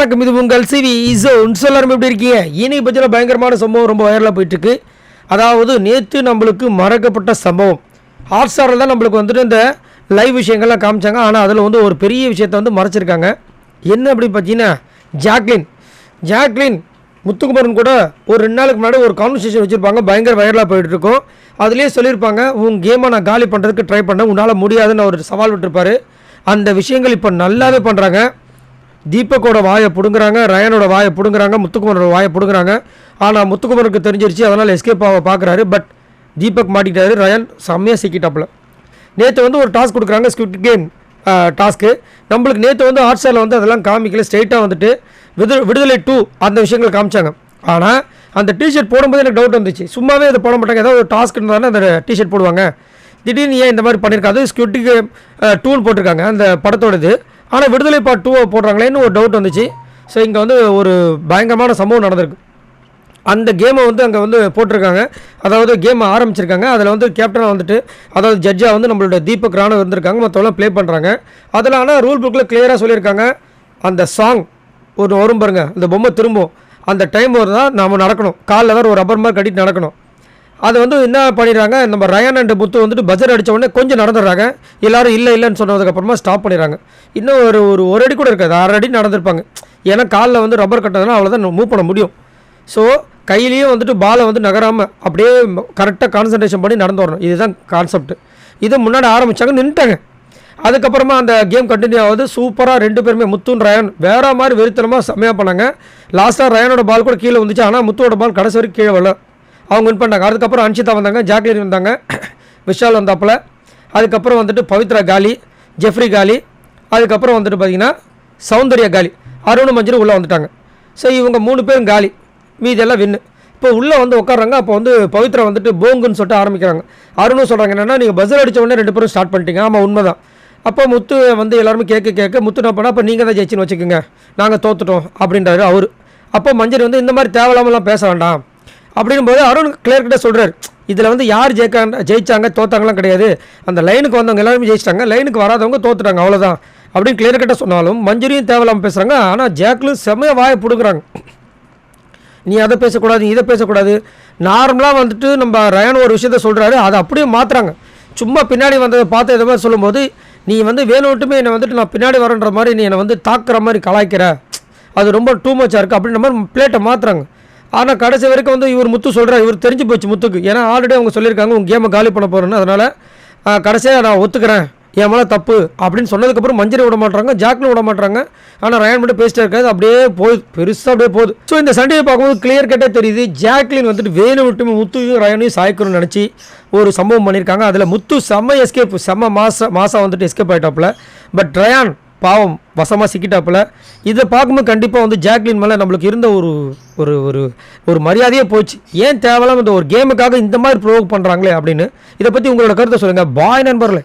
வணக்கம், இது உங்கள் சிவி எல்லாரும் எப்படி இருக்கீங்க? இன்னைக்கு பட்சத்தில் பயங்கரமான சம்பவம் ரொம்ப வைரலாக போயிட்டுருக்கு. அதாவது நேற்று நம்மளுக்கு மறக்கப்பட்ட சம்பவம் ஹாட் ஸ்டாரில் தான் நம்மளுக்கு வந்துட்டு இந்த லைவ் விஷயங்கள்லாம் காமிச்சாங்க. ஆனால் அதில் வந்து ஒரு பெரிய விஷயத்தை வந்து மறைச்சிருக்காங்க. என்ன அப்படி பார்த்தீங்கன்னா, ஜாக்லின் முத்துக்குமரன் கூட ஒரு 2 நாளுக்கு முன்னாடி ஒரு கான்வர்சேஷன் வச்சுருப்பாங்க. பயங்கர வைரலாக போயிட்டுருக்கோம். அதுலேயே சொல்லியிருப்பாங்க, உன் கேமை நான் காலி பண்ணுறதுக்கு ட்ரை பண்ணேன், உன்னால் முடியாதுன்னு ஒரு சவால் விட்டுருப்பார். அந்த விஷயங்கள் இப்போ நல்லாவே பண்ணுறாங்க. தீபக்கோட வாயை பிடுங்குறாங்க, ரயானோட வாயை பிடுங்குறாங்க, முத்துக்குமரோட வாயை பிடுங்குறாங்க. ஆனால் முத்துக்குமருக்கு தெரிஞ்சிருச்சு, அதனால் எஸ்கேப் ஆக பார்க்குறாரு. பட் தீபக் மாட்டிக்கிட்டாரு. ரயான் செம்மையாக சிக்கிட்டாப்புல. நேற்று வந்து ஒரு டாஸ்க் கொடுக்குறாங்க, ஸ்குவிட் கேம் டாஸ்க்கு. நம்மளுக்கு நேற்று வந்து ஹாட் ஸ்டாரில் வந்து அதெல்லாம் காமிக்கல, ஸ்ட்ரெயிட்டாக வந்துட்டு விடுதலை 2 அந்த விஷயங்கள் காமிச்சாங்க. ஆனால் அந்த டிஷர்ட் போடும்போது எனக்கு டவுட் வந்துச்சு. சும்மாவே அதை போட மாட்டாங்க, ஏதாவது ஒரு டாஸ்க் இருந்தாலும் அந்த டிஷர்ட் போடுவாங்க. திடீர்னு ஏன் இந்த மாதிரி பண்ணியிருக்காது? ஸ்குவிட் கேம் 2 போட்டிருக்காங்க அந்த படத்தோடது. ஆனால் விடுதலை பார்ட் 2 போடுறாங்களேன்னு ஒரு டவுட் வந்துச்சு. ஸோ இங்கே வந்து ஒரு பயங்கரமான சம்பவம் நடந்திருக்கு. அந்த கேமை வந்து அங்கே வந்து போட்டிருக்காங்க, அதாவது கேமை ஆரம்பிச்சிருக்காங்க. அதில் வந்து கேப்டனாக வந்துட்டு, அதாவது ஜட்ஜாக வந்து நம்மளோட தீபக் ராணா இருந்திருக்காங்க, மற்றவெல்லாம் ப்ளே பண்ணுறாங்க. அதில் ஆனால் ரூல் புக்கில் கிளியராக சொல்லியிருக்காங்க, அந்த சாங் ஒரு வரும் பாருங்க, அந்த பொம்மை திரும்பும், அந்த டைம் தான் நம்ம நடக்கணும், காலில் தான் ஒரு ரப்பர் மாதிரி கட்டிட்டு நடக்கணும். அது வந்து என்ன பண்ணிடுறாங்க, நம்ம ரயான் அண்ட் முத்து வந்துட்டு பஜர் அடித்த உடனே கொஞ்சம் நடந்துடுறாங்க. எல்லோரும் இல்லைன்னு சொன்னதுக்கப்புறமா ஸ்டாப் பண்ணிடுறாங்க. இன்னும் ஒரு அடி கூட இருக்காது, 6 அடி நடந்திருப்பாங்க. ஏன்னா காலில் வந்து ரப்பர் கட்டதுனா அவ்வளோதான் மூவ் பண்ண முடியும். ஸோ கையிலேயே வந்துட்டு பாலை வந்து நகராமல் அப்படியே கரெக்டாக கான்சன்ட்ரேஷன் பண்ணி நடந்து வரணும். இதுதான் கான்செப்ட். இதை முன்னாடி ஆரம்பித்தாங்க, நின்றுட்டாங்க. அதுக்கப்புறமா அந்த கேம் கண்டினியூ ஆகுது. சூப்பராக 2 பேருமே, முத்துன் ரயான் வேறு மாதிரி வெறித்தனமாக செம்மையாக பண்ணாங்க. லாஸ்ட்டாக ரயானோட பால் கூட கீழே வந்துச்சு, ஆனால் முத்துவோட பால் கடைசி வரைக்கும் கீழே வரல. அவங்க வின் பண்ணாங்க. அதுக்கப்புறம் அன்ஷிதா வந்தாங்க, ஜாக்லின் வந்தாங்க, விஷால் வந்தாப்புல. அதுக்கப்புறம் வந்துட்டு பவித்ரா காலி, ஜெஃப்ரி காலி. அதுக்கப்புறம் வந்துட்டு பார்த்திங்கன்னா சௌந்தர்யா காலி, அருண் மஞ்சள் உள்ளே வந்துட்டாங்க. ஸோ இவங்க 3 பேரும் காலி, மீதெல்லாம் வின்னு. இப்போ உள்ளே வந்து உட்காடுறாங்க. அப்போ வந்து பவித்ரா வந்துட்டு போங்குன்னு சொல்லிட்டு ஆரம்பிக்கிறாங்க. அருணும் சொல்கிறாங்க, என்னென்னா நீங்கள் பஸ்ஸில் அடித்த உடனே 2 பேரும் ஸ்டார்ட் பண்ணிட்டீங்க. ஆமாம், உண்மை தான். அப்போ முத்து வந்து எல்லாருமே கேட்க முத்து என்ன பண்ணால், அப்போ நீங்கள் தான் ஜெயிச்சின்னு வச்சுக்கோங்க, நாங்கள் தோத்துட்டோம் அப்படின்றாரு அவர். அப்போ மஞ்சள் வந்து இந்த மாதிரி தேவையில்லாமலாம் பேச வேண்டாம் அப்படின்போது அருண் கிளியர் கிட்ட சொல்கிறார், இதில் வந்து யார் ஜெயிச்சாங்க தோத்தாங்கலாம் கிடையாது, அந்த லைனுக்கு வந்தவங்க எல்லாருமே ஜெயிச்சிட்டாங்க, லைனுக்கு வராதவங்க தோத்துட்டாங்க, அவ்வளோதான் அப்படின்னு கிளியர் கிட்ட சொன்னாலும் மஞ்சரியும் தேவையில்லாமல் பேசுகிறாங்க. ஆனால் ஜாக்லின் செம்மையாக வாயை பிடுங்குறாங்க. நீ அதை பேசக்கூடாது, இதை பேசக்கூடாது. நார்மலாக வந்துட்டு நம்ம ரயான் ஒரு விஷயத்த சொல்கிறாரு, அதை அப்படியே மாற்றுறாங்க. சும்மா பின்னாடி வந்ததை பார்த்து இதை மாதிரி சொல்லும்போது, நீ வந்து வேணும்ட்டுமே என்னை வந்துட்டு நான் பின்னாடி வரன்ற மாதிரி நீ என்னை வந்து தாக்குற மாதிரி கலாய்க்கிற, அது ரொம்ப டூ மச்சாக இருக்குது அப்படின்ற மாதிரி பிளேட்டை மாற்றுறாங்க. ஆனால் கடைசி வரைக்கும் வந்து இவர் முத்து சொல்கிறார், இவர் தெரிஞ்சு போச்சு முத்துக்கு. ஏன்னா ஆல்ரெடி அவங்க சொல்லியிருக்காங்க, உங்கள் கேமை காலி பண்ண போகிறேன்னு. அதனால் கடைசியாக நான் ஒத்துக்கிறேன், என் மேலே தப்பு அப்படின்னு சொன்னதுக்கப்புறம் மஞ்சரி விட மாட்டாங்க, ஜாக்லின் விட மாட்டாங்க. ஆனால் ரயான் மட்டும் பேசிட்டே இருக்காது, அப்படியே போகுது, பெருசாக அப்படியே போகுது. ஸோ இந்த சண்டையை பார்க்கும்போது கிளியர் கட்டாக தெரியுது, ஜாக்லின் வந்துட்டு வேணும் விட்டு முத்துயும் ரயானையும் சாய்க்கணும்னு நினச்சி ஒரு சம்பவம் பண்ணியிருக்காங்க. அதில் முத்து செம்ம எஸ்கேப், செம்ம மாசம் வந்துட்டு எஸ்கேப் ஆகிட்டாப்புல. பட் ரயான் பாவம் வசமாக சிக்கிட்டாப்புல. இதை பார்க்கும்போது கண்டிப்பாக வந்து ஜாக்லின் மேலே நம்மளுக்கு இருந்த ஒரு மரியாதையே போச்சு. ஏன் தேவையில்லாம இந்த ஒரு கேமுக்காக இந்த மாதிரி ப்ரோவோக் பண்ணுறாங்களே அப்படின்னு. இதை பற்றி உங்களோட கருத்தை சொல்லுங்கள். பாய் நண்பர்களே.